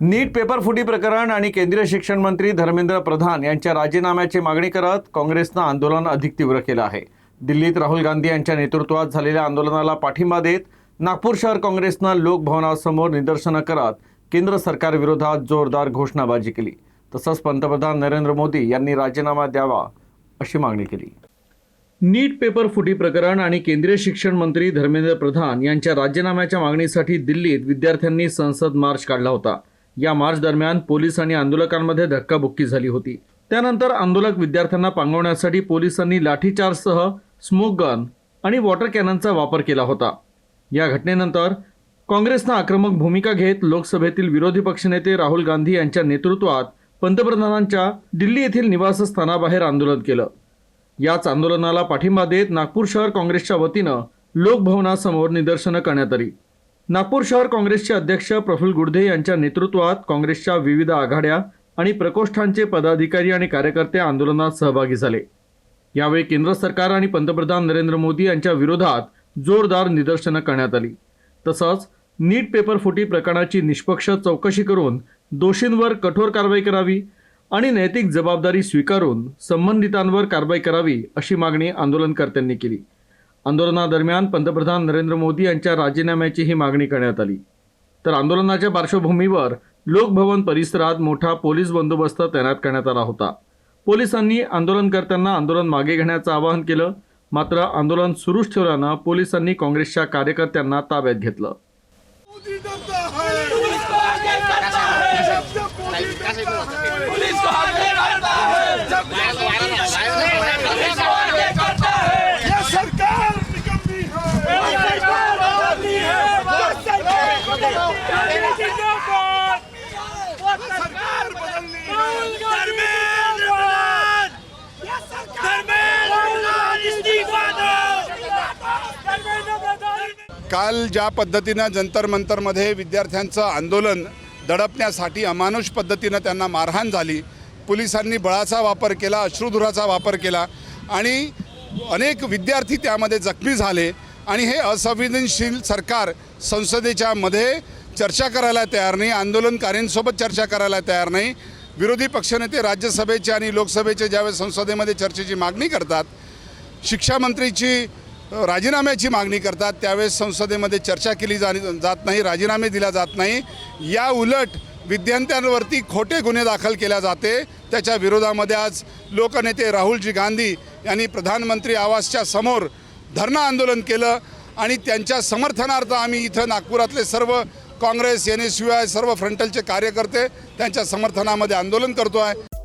नीट paper फुटी प्रकरण आणि केंद्रीय शिक्षण मंत्री धर्मेंद्र प्रधान यांच्या राजीनाम्याची मागणी करत काँग्रेसनं आंदोलन अधिक तीव्र केलं आहे। दिल्लीत राहुल गांधी यांच्या नेतृत्वात झालेल्या आंदोलनाला पाठिंबा देत नागपूर शहर काँग्रेसनं लोकभवनासमोर निदर्शनं करत केंद्र सरकारविरोधात जोरदार घोषणाबाजी केली। तसंच पंतप्रधान नरेंद्र मोदी यांनी राजीनामा द्यावा अशी मागणी केली। नीट पेपर फुटी प्रकरण आणि केंद्रीय शिक्षण मंत्री धर्मेंद्र प्रधान यांच्या राजीनाम्याच्या मागणीसाठी दिल्लीत विद्यार्थ्यांनी संसद मार्च काढला होता। या मार्च दरम्यान पोलीस आणि आंदोलकांमध्ये धक्काबुक्की झाली होती। त्यानंतर आंदोलक विद्यार्थ्यांना पांगवण्यासाठी पोलिसांनी लाठीचार्जसह स्मोक गन आणि वॉटर कॅननचा वापर केला होता। या घटनेनंतर काँग्रेसनं आक्रमक भूमिका घेत लोकसभेतील विरोधी पक्षनेते राहुल गांधी यांच्या नेतृत्वात पंतप्रधानांच्या दिल्ली येथील निवासस्थानाबाहेर आंदोलन केलं। याच आंदोलनाला पाठिंबा देत नागपूर शहर काँग्रेसच्या वतीनं लोकभवनासमोर निदर्शनं करण्यात आली। नागपूर शहर काँग्रेसचे अध्यक्ष प्रफुल्ल गुर्दे यांच्या नेतृत्वात काँग्रेसच्या विविध आघाड्या आणि प्रकोष्ठांचे पदाधिकारी आणि कार्यकर्ते आंदोलनात सहभागी झाले। यावेळी केंद्र सरकार आणि पंतप्रधान नरेंद्र मोदी यांच्या विरोधात जोरदार निदर्शनं करण्यात आली। तसंच नीट पेपर फुटी प्रकरणाची निष्पक्ष चौकशी करून दोषींवर कठोर कारवाई करावी आणि नैतिक जबाबदारी स्वीकारून संबंधितांवर कारवाई करावी अशी मागणी आंदोलनकर्त्यांनी केली। आंदोलनादरम्यान पंतप्रधान नरेंद्र मोदी यांच्या राजीनाम्याचीही मागणी करण्यात आली। तर आंदोलनाच्या पार्श्वभूमीवर लोकभवन परिसरात मोठा पोलीस बंदोबस्त तैनात करण्यात आला होता। पोलिसांनी आंदोलनकर्त्यांना आंदोलन मागे घेण्याचं आवाहन केलं, मात्र आंदोलन सुरूच ठेवल्यानं पोलिसांनी काँग्रेसच्या कार्यकर्त्यांना ताब्यात घेतलं। काल ज्या पद्धतीनं जंतर मंतरमध्ये विद्यार्थ्यांचं आंदोलन दडपण्यासाठी अमानुष पद्धतीनं त्यांना मारहाण झाली, पोलिसांनी बळाचा वापर केला, अश्रुधुराचा वापर केला आणि अनेक विद्यार्थी त्यामध्ये जखमी झाले आणि हे असंवेदनशील सरकार संसदेच्या मध्ये चर्चा करायला तयार नाही, आंदोलनकारींसोबत चर्चा करायला तयार नाही। विरोधी पक्षनेते राज्यसभेचे आणि लोकसभेचे ज्यावेळेस संसदेमध्ये चर्चेची मागणी करतात, शिक्षा मंत्रीची राजीनाम्याची मागणी करतात, त्यावेळेस संसदेमध्ये चर्चा केली जात नाही, राजीनामे दिला जात नाही। या उलट विद्यार्थ्यांवरती खोटे गुन्हे दाखल केल्या जाते। त्याच्या विरोधामध्ये आज लोकनेते राहुलजी गांधी यांनी प्रधानमंत्री आवासच्या समोर धरणं आंदोलन केलं आणि त्यांच्या समर्थनार्थ आम्ही इथं नागपुरातले सर्व काँग्रेस NSUI सर्व फ्रंटलचे कार्यकर्ते त्यांच्या समर्थनामध्ये आंदोलन करतो आहे।